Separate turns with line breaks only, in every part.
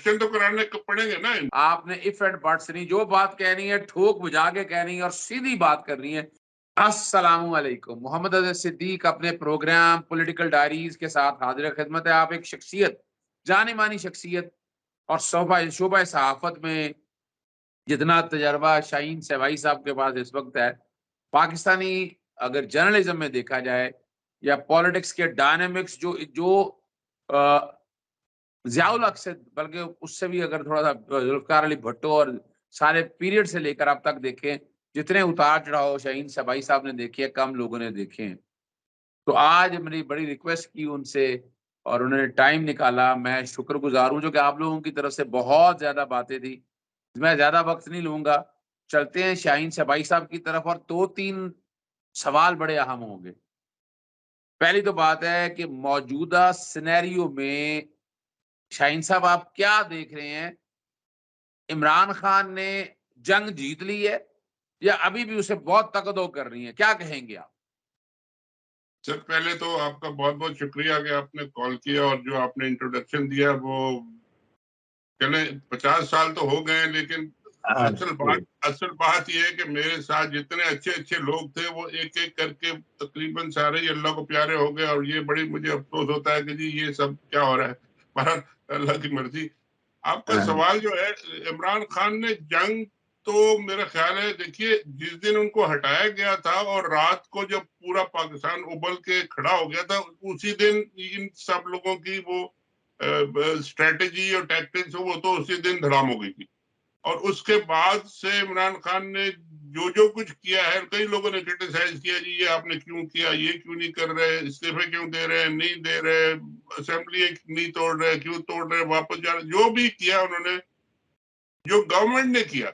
Introduction तो कराने पड़ेंगे ना।
आपने इफ एंड बट्स नहीं, जो बात कहनी है ठोक बुझा के कहनी है और सीधी बात करनी है। अस्सलामु अलैकुम। मोहम्मद अज़हर सिद्दीक अपने प्रोग्राम पॉलिटिकल डायरीज के साथ हाजिर खिदमत है। आप एक शख्सियत, जानी मानी शख्सियत, और शोबा सहाफत में जितना तजर्बा शाहीन सहवाई साहब के पास इस वक्त है, पाकिस्तानी अगर जर्नलिज्म में देखा जाए या पॉलिटिक्स के डायनेमिक्स जो जो ज़ियाउल हक से, बल्कि उससे भी अगर थोड़ा सा जुल्फ़िकार अली भुट्टो और सारे पीरियड से लेकर अब तक देखें, जितने उतार चढ़ाव शाहीन सहवाई साहब ने देखे हैं, कम लोगों ने देखे हैं। तो आज मेरी बड़ी रिक्वेस्ट की उनसे और उन्होंने टाइम निकाला। मैं शुक्रगुजार हूँ, जो कि आप लोगों की तरफ से बहुत ज़्यादा बातें थी। मैं ज़्यादा वक्त नहीं लूँगा, चलते हैं शाहीन सहवाई साहब की तरफ और 2-3 सवाल बड़े अहम होंगे। पहली तो बात है कि मौजूदा सिनेरियो में शाहीन साहब आप क्या देख रहे हैं? इमरान खान ने जंग जीत ली है या अभी भी उसे बहुत तकदो कर रही है? क्या कहेंगे आप?
सर पहले तो आपका बहुत बहुत शुक्रिया कि आपने कॉल किया और जो आपने इंट्रोडक्शन दिया वो, चले 50 साल तो हो गए, लेकिन असल बात यह है कि मेरे साथ जितने अच्छे अच्छे लोग थे वो एक एक करके तकरीबन सारे ही अल्लाह को प्यारे हो गए, और ये बड़ी मुझे अफसोस होता है कि जी ये सब क्या हो रहा है। पर अल्लाह की मर्जी। आपका सवाल जो है, इमरान खान ने जंग, तो मेरा ख्याल है, देखिए जिस दिन उनको हटाया गया था और रात को जब पूरा पाकिस्तान उबल के खड़ा हो गया था, उसी दिन इन सब लोगों की वो स्ट्रेटेजी और टैक्टिक्स, वो तो उसी दिन धड़ाम हो गई थी। और उसके बाद से इमरान खान ने जो जो कुछ किया है, कई लोगों ने क्रिटिसाइज किया, जी ये आपने क्यों किया, ये क्यों नहीं कर रहे, इस्तीफे क्यों दे रहे हैं, नहीं दे रहे, असेंबली नहीं तोड़ रहे, क्यों तोड़ रहे, वापस जा रहे, जो भी किया उन्होंने, जो गवर्नमेंट ने किया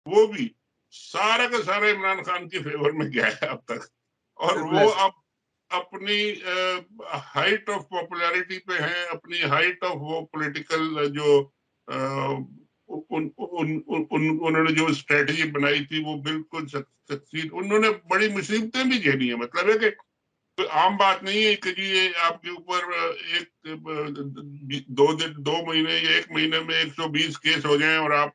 वो भी सारा का सारा इमरान खान के फेवर में गया है अब तक। और वो अब अपनी हाइट ऑफ पॉपुलैरिटी पे है, अपनी हाइट ऑफ वो पॉलिटिकल जो उन्होंने जो स्ट्रेटजी बनाई थी वो बिल्कुल सक्सीड। उन्होंने बड़ी मुसीबतें भी झेली है, मतलब है कि तो आम बात नहीं है कि जी ये आपके ऊपर एक 2 महीने या 1 महीने में 120 केस हो जाएं और आप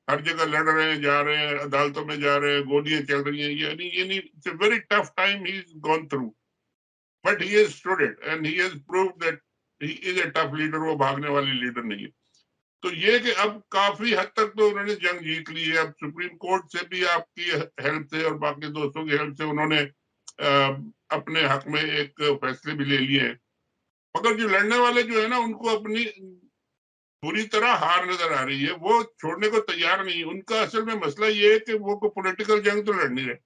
हर जगह लड़ रहे हैं, जा रहे हैं, अदालतों में जा रहे हैं, गोलियां चल रही हैं। ये नहीं, it's a very tough time he is gone through, but he has stood it and he has proved that he is a tough leader. वो भागने वाली लीडर नहीं है। तो ये कि अब काफी हद तक तो उन्होंने जंग जीत ली है। अब सुप्रीम कोर्ट से भी आपकी हेल्प से और बाकी दोस्तों की हेल्प से उन्होंने अपने हक में एक फैसले भी ले लिए हैं। मगर जो लड़ने वाले जो है ना, उनको अपनी पूरी तरह हार नजर आ रही है, वो छोड़ने को तैयार नहीं है। उनका असल में मसला ये है कि वो को पॉलिटिकल जंग तो लड़नी है,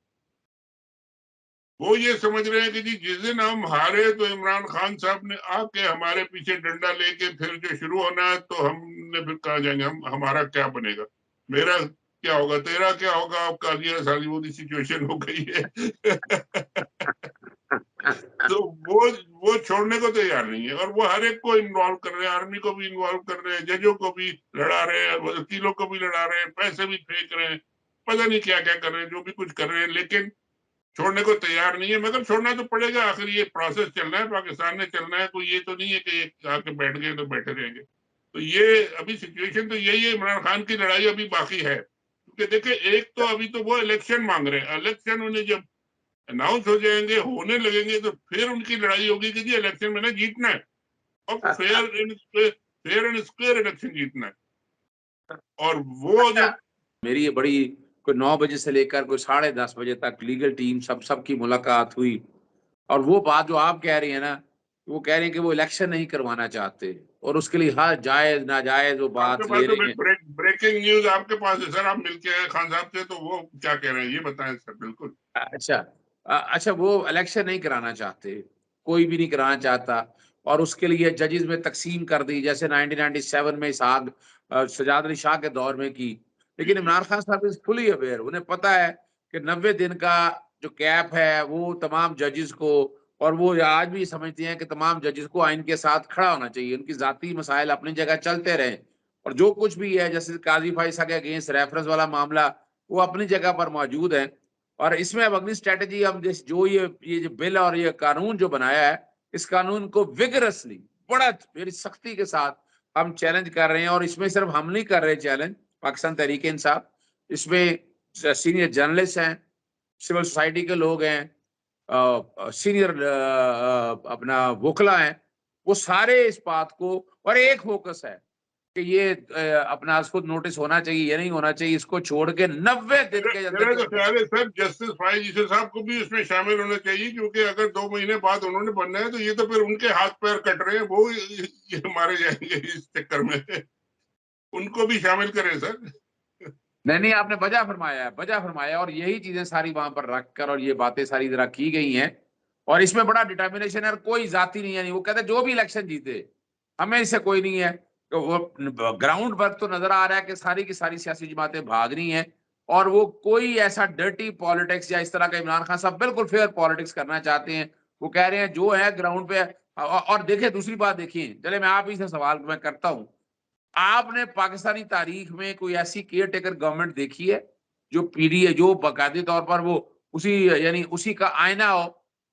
वो ये समझ रहे हैं कि जी जिस दिन हम हारे तो इमरान खान साहब ने आके हमारे पीछे डंडा लेके फिर जो शुरू होना है, तो हमने फिर कहा जाएंगे हमारा क्या बनेगा, मेरा क्या होगा, तेरा क्या होगा, आपका लिया सारी वो सिचुएशन हो गई है। तो वो छोड़ने को तैयार नहीं है, और वो हर एक को इन्वॉल्व कर रहे हैं, आर्मी को भी इन्वॉल्व कर रहे हैं, जजों को भी लड़ा रहे हैं, वकीलों को भी लड़ा रहे हैं, पैसे भी फेंक रहे हैं, पता नहीं क्या क्या कर रहे हैं, जो भी कुछ कर रहे हैं, लेकिन छोड़ने को तैयार नहीं है। मगर छोड़ना तो पड़ेगा, आखिर ये प्रोसेस चलना है, पाकिस्तान में चलना है, कोई ये तो नहीं है कि आके बैठ गए तो बैठे रहेंगे। तो ये अभी सिचुएशन तो यही है। इमरान खान की लड़ाई अभी बाकी है, क्योंकि देखिए एक तो अभी तो वो इलेक्शन मांग रहे हैं, इलेक्शन उन्हें जब अनाउंस हो जाएंगे, होने लगेंगे, तो फिर उनकी लड़ाई होगी कि जी इलेक्शन में ना जीतना है, और फेयर एंड स्क्वायर इलेक्शन जीतना है। और वो जब
मेरी ये बड़ी कोई 9 बजे से लेकर कोई 10:30 बजे तक लीगल टीम सबकी मुलाकात हुई, और वो बात जो आप कह रही है ना, वो कह रही है कि वो इलेक्शन नहीं करवाना चाहते और उसके लिए हर जायज नाजायज वो
आपके
बात
पास
ले
तो
रही है।
ब्रेकिंग न्यूज आपके पास है सर, आप मिलके आए खान साहब से, तो वो क्या कह रहे हैं ये बताएं सर। बिल्कुल।
अच्छा, अच्छा, वो इलेक्शन नहीं कराना चाहते, कोई भी नहीं कराना चाहता, और उसके लिए जजेस में तकसीम कर दी, जैसे 1997 में इसहाक सजाद अली शाह के दौर में की। लेकिन इमरान खान साहब इज फुली अवेयर, उन्हें पता है कि 90 दिन का जो कैप है वो तमाम जजेस को, और वो आज भी समझते हैं कि तमाम जजेस को आइन के साथ खड़ा होना चाहिए, उनकी जाती मसाइल अपनी जगह चलते रहें, और जो कुछ भी है जैसे काजी फाइसा के अगेंस्ट रेफरेंस वाला मामला, वो अपनी जगह पर मौजूद है। और इसमें अब अगली स्ट्रेटेजी, हम जो ये जो बिल और ये कानून जो बनाया है, इस कानून को विगरसली, बड़ा मेरी सख्ती के साथ हम चैलेंज कर रहे हैं, और इसमें सिर्फ हम नहीं कर रहे चैलेंज, पाकिस्तान तहरीक इंसाफ, इसमें सीनियर जर्नलिस्ट हैं, सिविल सोसाइटी के लोग हैं, सीनियर अपना वोकला हैं, वो सारे इस बात को, और एक फोकस है कि ये अपना इसको नोटिस होना चाहिए या नहीं होना चाहिए, इसको छोड़ के 90 दिन के
मेरा तो
अंदर
ख्याल है सर जस्टिस फाइज ईसा साहब को भी इसमें शामिल होना चाहिए, क्योंकि अगर 2 महीने बाद उन्होंने बनना है तो ये तो फिर उनके हाथ पैर कट रहे हैं, वो ये मारे जाएंगे इस चक्कर में। उनको भी शामिल करें सर।
नहीं, आपने बजा फरमाया है, बजा फरमाया, और यही चीजें सारी वहां पर रखकर और ये बातें सारी तरह की गई हैं, और इसमें बड़ा डिटर्मिनेशन है, और कोई जाति नहीं है, नहीं वो कहते जो भी इलेक्शन जीते हमें इससे कोई नहीं है। तो वो ग्राउंड वर्क तो नजर आ रहा है कि सारी की सारी सियासी जमातें भाग रही हैं, और वो कोई ऐसा डर्टी पॉलिटिक्स या इस तरह का, इमरान खान साहब बिल्कुल फेयर पॉलिटिक्स करना चाहते हैं, वो कह रहे हैं जो है ग्राउंड पे। और देखिए दूसरी बात देखिए, चले मैं आप ही से सवाल मैं करता हूं, आपने पाकिस्तानी तारीख में कोई ऐसी केयर टेकर गवर्नमेंट देखी है जो पीडी है, जो बाकायदे तौर पर वो उसी यानी उसी का आईना हो,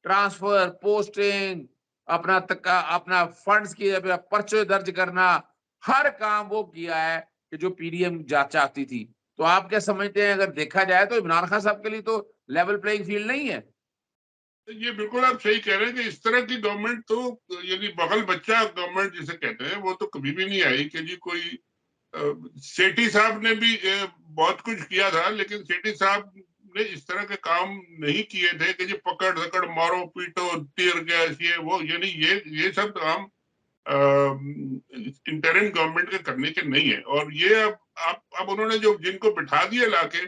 ट्रांसफर, पोस्टिंग, अपना फंड्स की पर्चे दर्ज करना, हर काम वो किया है कि जो पीडीएम चाहती थी। तो आप क्या समझते हैं, अगर देखा जाए तो इमरान खान साहब के लिए तो लेवल प्लेइंग फील्ड नहीं है?
ये बिल्कुल आप सही कह रहे हैं कि इस तरह की गवर्नमेंट तो, यानी बगल बच्चा गवर्नमेंट जिसे कहते हैं, वो तो कभी भी नहीं आई कि जी कोई सेठी साहब ने भी बहुत कुछ किया था, लेकिन सेठी साहब ने इस तरह के काम नहीं किए थे कि जी पकड़ धकड़ मारो पीटो टीयर गैस ये वो, यानी ये सब काम इंटरिम गवर्नमेंट के करने के नहीं है। और ये अब उन्होंने जो जिनको बिठा दिया लाके,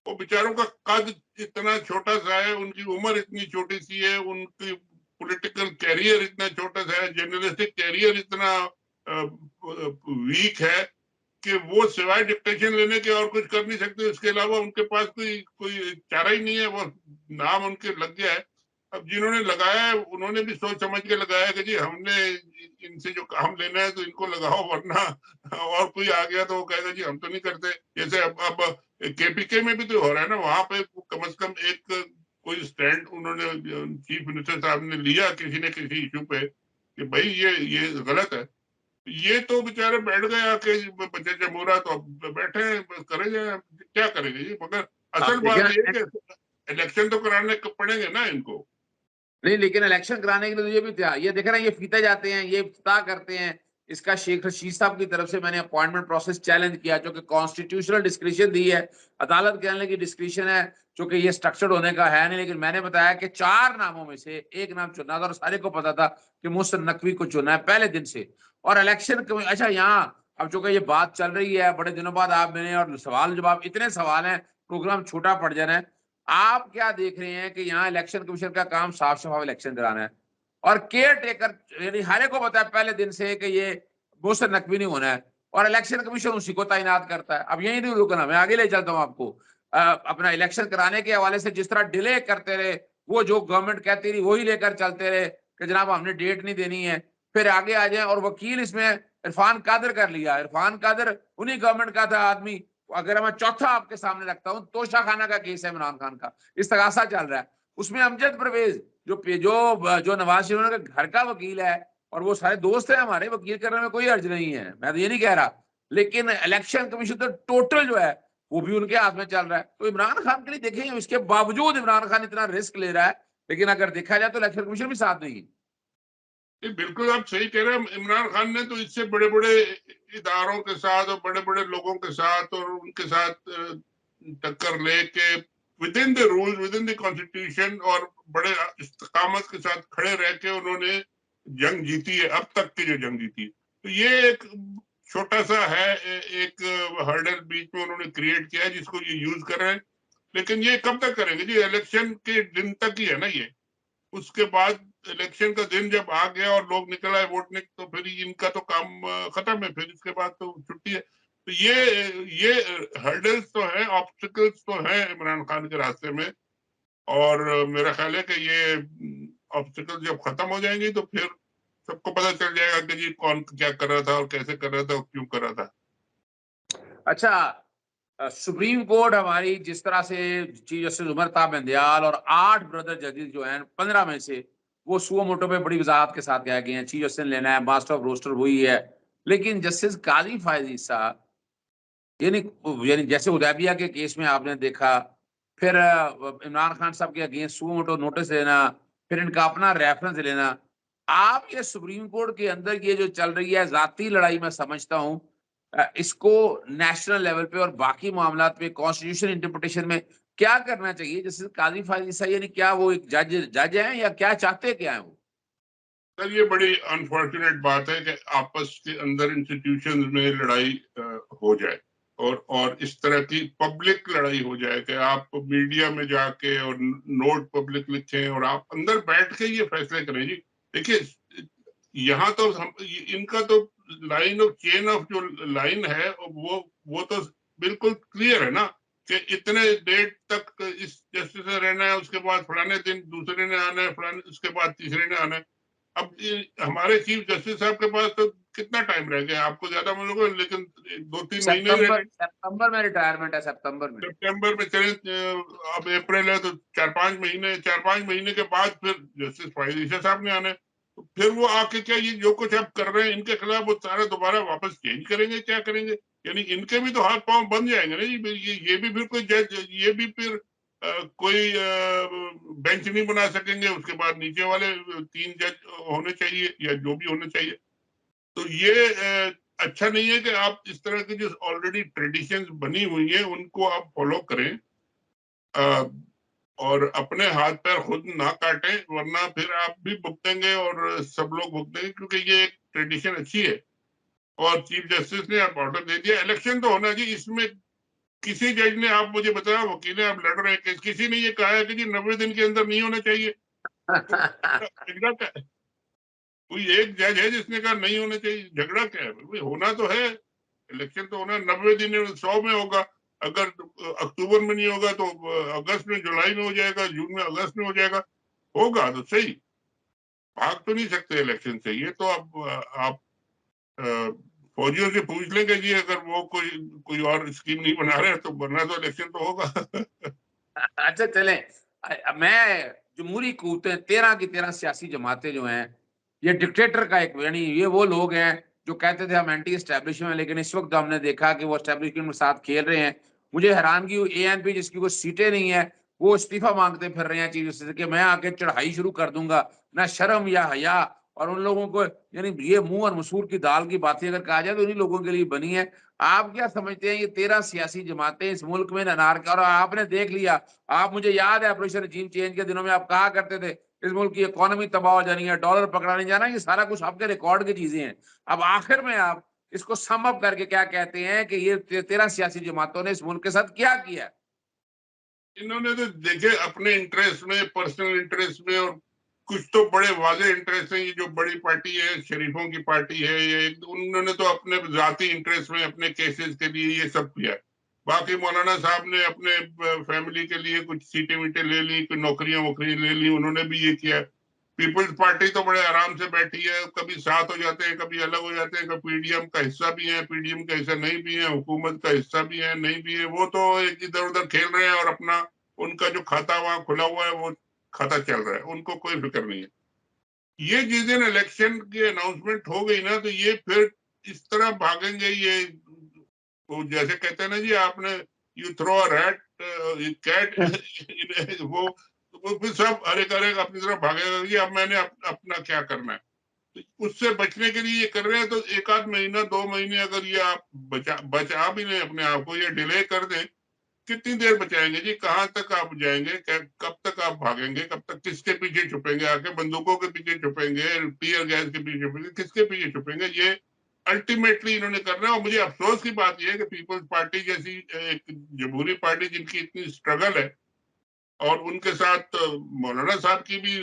वो बेचारों का कद इतना छोटा सा है, उनकी उम्र इतनी छोटी सी है, उनकी पॉलिटिकल कैरियर इतना छोटा सा है, जर्नलिस्टिक कैरियर इतना वीक है कि वो सिवाय डिक्टेशन लेने के और कुछ कर नहीं सकते। उसके अलावा उनके पास कोई कोई चारा ही नहीं है, वो नाम उनके लग गया है। अब जिन्होंने लगाया है उन्होंने भी सोच समझ के लगाया कि जी हमने इनसे जो काम लेना है तो इनको लगाओ, वरना और कोई आ गया तो वो कहेगा जी हम तो नहीं करते। जैसे अब केपीके में भी तो हो रहा है ना, वहां पे कम से कम एक कोई स्टैंड उन्होंने चीफ मिनिस्टर साहब ने लिया किसी न किसी इशू पे कि भाई ये गलत है। ये तो बेचारे बैठ गए आके बच्चे जमूरा, तो अब बैठे करे जाए, क्या करेंगे जी। मगर असल बात ये है कि इलेक्शन तो कराने पड़ेंगे ना इनको।
नहीं, लेकिन इलेक्शन कराने के लिए तो ये भी था, ये देख रहे हैं ये फीते जाते हैं, ये इफ्ताह करते हैं। इसका शेख रशीद साहब की तरफ से मैंने अपॉइंटमेंट प्रोसेस चैलेंज किया, जो कि कॉन्स्टिट्यूशनल डिस्क्रिप्शन दी है, अदालत के आने की डिस्क्रिप्शन है, जो कि ये स्ट्रक्चर्ड होने का है नहीं। लेकिन मैंने बताया कि 4 नामों में से एक नाम चुना था, और सारे को पता था कि मोहसिन नकवी को चुना है पहले दिन से। और इलेक्शन अच्छा यहाँ अब जो ये बात चल रही है, बड़े दिनों बाद आप मैंने, और सवाल जवाब इतने सवाल हैं, प्रोग्राम छोटा पड़ जा रहा है। आप क्या देख रहे हैं कि यहाँ इलेक्शन कमीशन का काम साफ शफाफ इलेक्शन कराना है, और केयर टेकर यानी हरे को पता है पहले दिन से कि ये मोहसिन नकवी नहीं होना है, और इलेक्शन कमीशन उसी को तैनात करता है। अब यही नहीं रुकना, मैं आगे ले चलता हूँ आपको। अपना इलेक्शन कराने के हवाले से जिस तरह डिले करते रहे, वो जो गवर्नमेंट कहती रही वही लेकर चलते रहे कि जनाब हमने डेट नहीं देनी है, फिर आगे आ जाए। और वकील इसमें इरफान कादर कर लिया, इरफान कादर उन्हीं गवर्नमेंट का था आदमी। अगर मैं चौथा आपके सामने रखता हूं, तोशा खाना का केस है इमरान खान का, इस्तगासा चल रहा है, उसमें अमजद परवेज जो नवाज शरीफ का घर का वकील है, और वो सारे दोस्त हैं हमारे, वकील करने में कोई अर्ज नहीं है, मैं तो ये नहीं कह रहा। लेकिन इलेक्शन कमीशन तो टोटल जो है वो भी उनके हाथ में चल रहा है। तो इमरान खान के लिए देखें, इसके बावजूद इमरान खान इतना रिस्क ले रहा है, लेकिन अगर देखा जाए तो इलेक्शन कमीशन भी साथ नहीं है।
बिल्कुल आप सही कह रहे हैं। इमरान खान ने तो इससे बड़े बड़े इदारों के साथ और बड़े बड़े लोगों के साथ और उनके साथ टक्कर लेके with in the rule, with in the constitution, और बड़े इस्तकामत के साथ खड़े रह के उन्होंने जंग जीती है, अब तक की जो जंग जीती है। तो ये एक छोटा सा है, एक हर्डल बीच में उन्होंने क्रिएट किया है जिसको ये यूज कर रहे हैं। लेकिन ये कब तक करेंगे जी? इलेक्शन के दिन तक ही है ना ये। उसके बाद इलेक्शन का दिन जब आ गया और लोग निकल आए वोटने, तो फिर इनका तो काम खत्म है, फिर इसके बाद तो छुट्टी है। तो ये हर्डल्स तो है, ऑब्स्टिकल्स तो है इमरान खान के रास्ते में। और मेरा ख्याल है कि ये ऑब्स्टिकल जब खत्म हो जाएंगे तो फिर सबको पता चल जाएगा कि जी कौन क्या कर रहा था और कैसे कर रहा था और क्यों कर रहा था।
अच्छा, सुप्रीम कोर्ट हमारी जिस तरह से चीफ जस्टिस उमर ताब बंदयाल और 8 ब्रदर जजेस जो हैं 15 में से, वो सुओ मोटो पे बड़ी वजाहत के साथ कह गए हैं चीफ जस्टिस लेना है, मास्टर ऑफ रोस्टर वही है, लेकिन जस्टिस काजी फायज ईसा यानी यानी जैसे उदैबिया के केस में आपने देखा, फिर इमरान खान साहब के अगेंस्ट सू मोटो नोटिस लेना, फिर इनका अपना रेफरेंस लेना। आप ये सुप्रीम कोर्ट के अंदर ये जो चल रही है ज़ाती लड़ाई, मैं समझता हूँ इसको नेशनल लेवल पे और बाकी मामलात पे कॉन्स्टिट्यूशन इंटरप्रिटेशन में क्या करना चाहिए? जैसे काजी फायज ईसा यानी क्या वो एक जज हैं या क्या चाहते क्या हैं वो?
सर ये बड़ी अनफॉर्चुनेट बात है कि आपस के अंदर इंस्टीट्यूशन में लड़ाई हो जाए और इस तरह की पब्लिक लड़ाई हो जाए कि आप मीडिया में जाके और नोट पब्लिक लिखें और आप अंदर बैठ के ये फैसले करें। जी देखिए, यहाँ तो हम इनका तो लाइन ऑफ चेन ऑफ जो लाइन है वो तो बिल्कुल क्लियर है ना कि इतने डेट तक इस जस्टिस ने रहना है, उसके बाद फलाने दिन दूसरे ने आना है, फलाने उसके बाद तीसरे ने आना है। अब हमारे चीफ जस्टिस साहब के पास तो कितना टाइम रह गया, आपको ज्यादा मालूम होगा, लेकिन 2-3 महीने ही रह गए।
सितंबर में रिटायरमेंट है, सितंबर में।
सितंबर में चले, अब अप्रैल है तो 4-5 महीने के बाद फिर जस्टिस फाइज ईसा साहब ने आना है। तो फिर वो आके क्या ये जो कुछ आप कर रहे हैं इनके खिलाफ वो सारा दोबारा वापस चेंज करेंगे, क्या करेंगे? यानी इनके भी तो हाथ पांव बन जाएंगे ना जी। ये भी फिर कोई जज, ये भी फिर कोई बेंच नहीं बना सकेंगे। उसके बाद नीचे वाले 3 जज होने चाहिए या जो भी होने चाहिए। तो ये अच्छा नहीं है कि आप इस तरह की जो ऑलरेडी ट्रेडिशंस बनी हुई है उनको आप फॉलो करें और अपने हाथ पैर खुद ना काटें, वरना फिर आप भी भुगतेंगे और सब लोग भुगतेंगे, क्योंकि ये एक ट्रेडिशन अच्छी है। और चीफ जस्टिस ने आप ऑर्डर दे दिया, इलेक्शन तो होना जी। इसमें किसी जज ने, आप मुझे बताया, वकील आप लड़ रहे हैं, किसी ने ये कहा है कि जी 90 दिन के अंदर नहीं होना चाहिए? तो कोई एक जज है जिसने कहा नहीं होना चाहिए? झगड़ा क्या है भाई? होना तो है, इलेक्शन तो होना 90 दिन में, 100 में होगा। अगर अक्टूबर में नहीं होगा तो अगस्त में, जुलाई में हो जाएगा, जून में, अगस्त में हो जाएगा। होगा तो सही, भाग तो नहीं सकते इलेक्शन से। ये तो आप फौजियों से पूछ लेंगे जी, अगर वो कोई और स्कीम नहीं बना रहे तो, वरना तो इलेक्शन तो होगा।
अच्छा चलें, मैं जमहूरी कुव्वतें 13 की 13 सियासी जमातें जो हैं, ये डिक्टेटर का एक, यानी ये वो लोग हैं जो कहते थे हम एंटी एस्टैब्लिशमेंट हैं, लेकिन इस वक्त हमने देखा कि वो एस्टैब्लिशमेंट के साथ खेल रहे हैं। मुझे हैरानगी हुई, एएनपी जिसकी कोई सीटें नहीं है, वो इस्तीफा मांगते फिर रहे हैं चीफ जस्टिस से कि मैं आके चढ़ाई शुरू कर दूंगा, ना शर्म या हया। और उन लोगों को, यानी ये मुंह और मसूर की दाल की बातें अगर कहा जाए तो उन्हीं लोगों के लिए बनी है। आप क्या समझते हैं ये 13 सियासी जमातें इस मुल्क में अनार, और आपने देख लिया, आप, मुझे याद है ऑपरेशन रजीम चेंज के दिनों में आप कहा करते थे इस मुल्क की इकोनॉमी तबाह हो जानी है, डॉलर पकड़ाने जाना, ये सारा कुछ आपके रिकॉर्ड की चीजें हैं। अब आखिर में आप इसको सम अप करके क्या कहते हैं कि ये 13 सियासी जमातों ने इस मुल्क के साथ क्या किया?
इन्होंने तो देखे अपने इंटरेस्ट में, पर्सनल इंटरेस्ट में, और कुछ तो बड़े वाजे इंटरेस्ट हैं। ये जो बड़ी पार्टी है, शरीफों की पार्टी है, ये उन्होंने तो अपने जाती इंटरेस्ट में, अपने केसेस के लिए ये सब किया। बाकी मौलाना साहब ने अपने फैमिली के लिए कुछ सीटें वीटें ले ली, कुछ नौकरियां वोकरियां ले ली, उन्होंने भी ये किया। पीपल्स पार्टी तो बड़े आराम से बैठी है, कभी साथ हो जाते हैं, कभी अलग हो जाते हैं, कभी पीडीएम का हिस्सा भी है, पीडीएम का हिस्सा नहीं भी है, हुकूमत का हिस्सा भी है, नहीं भी है। वो तो एक इधर उधर खेल रहे हैं और अपना, उनका जो खाता वहां खुला हुआ है वो खाता चल रहा है, उनको कोई फिक्र नहीं है। ये जिस दिन इलेक्शन की अनाउंसमेंट हो गई ना, तो ये फिर इस तरह भागेंगे ये, वो जैसे कहते हैं ना जी, आपने you throw a rat cat वो फिर सब हरे करे अपनी तरफ भागेगा कि अब मैंने अपना क्या करना है। तो उससे बचने के लिए ये कर रहे हैं। तो 1 आध महीना, 2 महीने अगर ये आप बचा भी नहीं अपने आप को, ये डिले कर दें, कितनी देर बचाएंगे जी? कहाँ तक आप जाएंगे? कब तक आप भागेंगे? कब तक किसके पीछे छुपेंगे? आके बंदूकों के पीछे छुपेंगे, टीयर गैस के पीछे छुपेंगे, किसके पीछे छुपेंगे? ये अल्टीमेटली इन्होंने करना है। और मुझे अफसोस की बात यह है कि पीपल्स पार्टी जैसी एक जमहूरी पार्टी जिनकी इतनी स्ट्रगल है, और उनके साथ मौलाना साहब की भी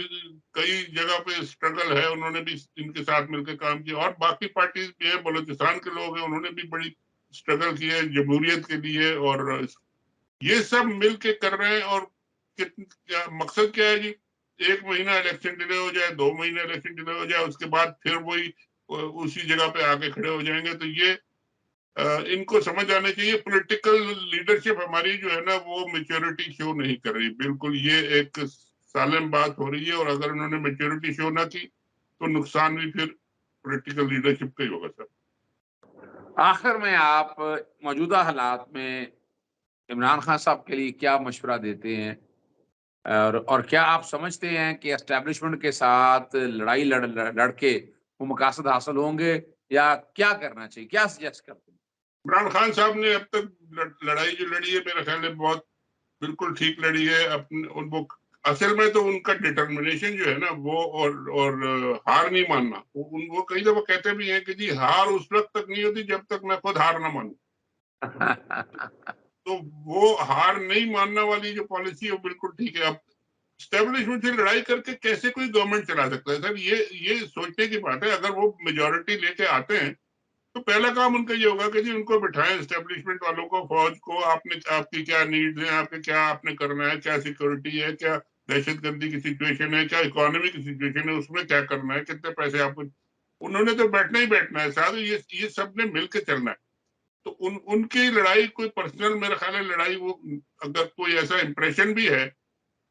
कई जगह पे स्ट्रगल है, उन्होंने भी इनके साथ मिलकर काम किया, और बाकी पार्टीज भी हैं, बलूचिस्तान के लोग हैं, उन्होंने भी बड़ी स्ट्रगल की है जमहूरियत के लिए। और ये सब मिल के कर रहे हैं। और क्या मकसद क्या है जी? 1 महीना इलेक्शन डिले हो जाए, 2 महीने इलेक्शन डिले हो जाए, उसके बाद फिर वही उसी जगह पे आके खड़े हो जाएंगे। तो ये इनको समझ आना चाहिए, पॉलिटिकल लीडरशिप हमारी जो है ना, वो मेच्योरिटी शो नहीं कर रही बिल्कुल। ये एक सालिम बात हो रही है, और अगर उन्होंने मेच्योरिटी शो ना की तो नुकसान भी फिर पॉलिटिकल लीडरशिप का ही होगा सर।
आखिर में आप मौजूदा हालात में इमरान खान साहब के लिए क्या मशवरा देते हैं? और क्या आप समझते हैं कि एस्टेब्लिशमेंट के साथ लड़ाई लड़ के वो मकासद हासिल होंगे, या क्या करना चाहिए? क्या सजेस्ट करते हैं?
इमरान खान साहब ने अब तक लड़ाई जो लड़ी है मेरे ख्याल में बहुत बिल्कुल ठीक लड़ी है। अपने उनको असल में तो उनका डिटर्मिनेशन जो है ना वो और हार नहीं मानना, वो कई दफा कहते भी हैं कि जी हार उस वक्त तक नहीं होती जब तक मैं खुद हार ना मानूं। तो वो हार नहीं मानना वाली जो पॉलिसी है वो बिल्कुल ठीक है। अब स्टेब्लिशमेंट से लड़ाई करके कैसे कोई गवर्नमेंट चला सकता है सर, ये सोचने की बात है। अगर वो मेजोरिटी लेके आते हैं तो पहला काम उनका ये होगा कि जी उनको बिठाएं, एस्टेब्लिशमेंट वालों को, फौज को, आपने आपकी क्या नीड्स हैं, आपके क्या आपने करना है, क्या सिक्योरिटी है, क्या दहशतगर्दी की सिचुएशन है, क्या इकोनॉमी की सिचुएशन है, उसमें क्या करना है, कितने पैसे आपको। उन्होंने तो बैठना ही बैठना है साथ, ये सब ने मिलकर चलना है। तो उनकी लड़ाई कोई पर्सनल मेरा ख्याल है लड़ाई, वो अगर कोई ऐसा इंप्रेशन भी है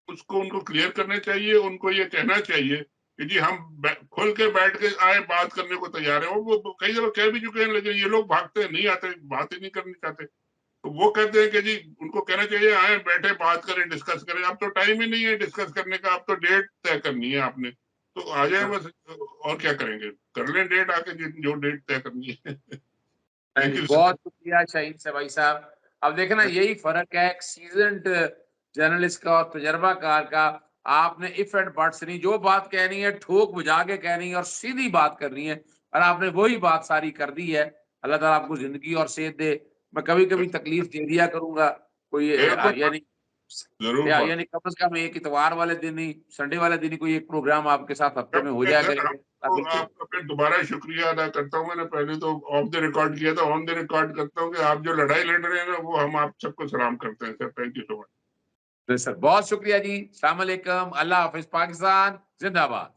उसको उनको क्लियर करना चाहिए। उनको ये कहना चाहिए कि जी हम खुल के बैठ के आए, बात करने को तैयार है। वो कई जगह कह भी चुके हैं, लेकिन ये लोग भागते हैं, नहीं आते, बात ही नहीं करनी चाहते। तो वो कहते हैं कि जी उनको कहना चाहिए आए, बैठे, बात करें, डिस्कस करें। अब तो टाइम ही नहीं है डिस्कस करने का, अब तो डेट तय करनी है आपने, तो आ जाए बस। और क्या करेंगे, कर लें डेट आके, जो डेट तय करनी है। थैंक
नहीं,
यू सर।
बहुत शुक्रिया शाहीन से भाई साहब। अब देखे ना, यही फ़र्क है एक सीज़न्ड जर्नलिस्ट का और तजर्बाकार का। आपने इफ एंड बट्स नहीं, जो बात कहनी है ठोक बजा के कहनी है और सीधी बात करनी है, और आपने वही बात सारी कर दी है। अल्लाह ताला आपको ज़िंदगी और सेहत दे। मैं कभी-कभी तकलीफ दे दिया करूँगा, कोई
बिल्कुल
यानी
जरूर बात।
यानी कम से कम एक इतवार वाले दिन ही, संडे वाले दिन ही कोई एक प्रोग्राम आपके साथ हफ्ते में हो जाया
सर
करेंगे।
आपको,
बिल्कुल।
आपका फिर दोबारा शुक्रिया अदा करता हूँ। मैंने पहले तो ऑफ द रिकॉर्ड किया था, ऑन द रिकॉर्ड करता हूँ कि आप जो लड़ाई लड़ रहे हैं ना वो हम आप सबको सलाम करते हैं sir. Thank you so much.
Sir बहुत शुक्रिया जी। अस्सलाम वालेकुम, अल्लाह हाफ़िज़, पाकिस्तान ज़िंदाबाद।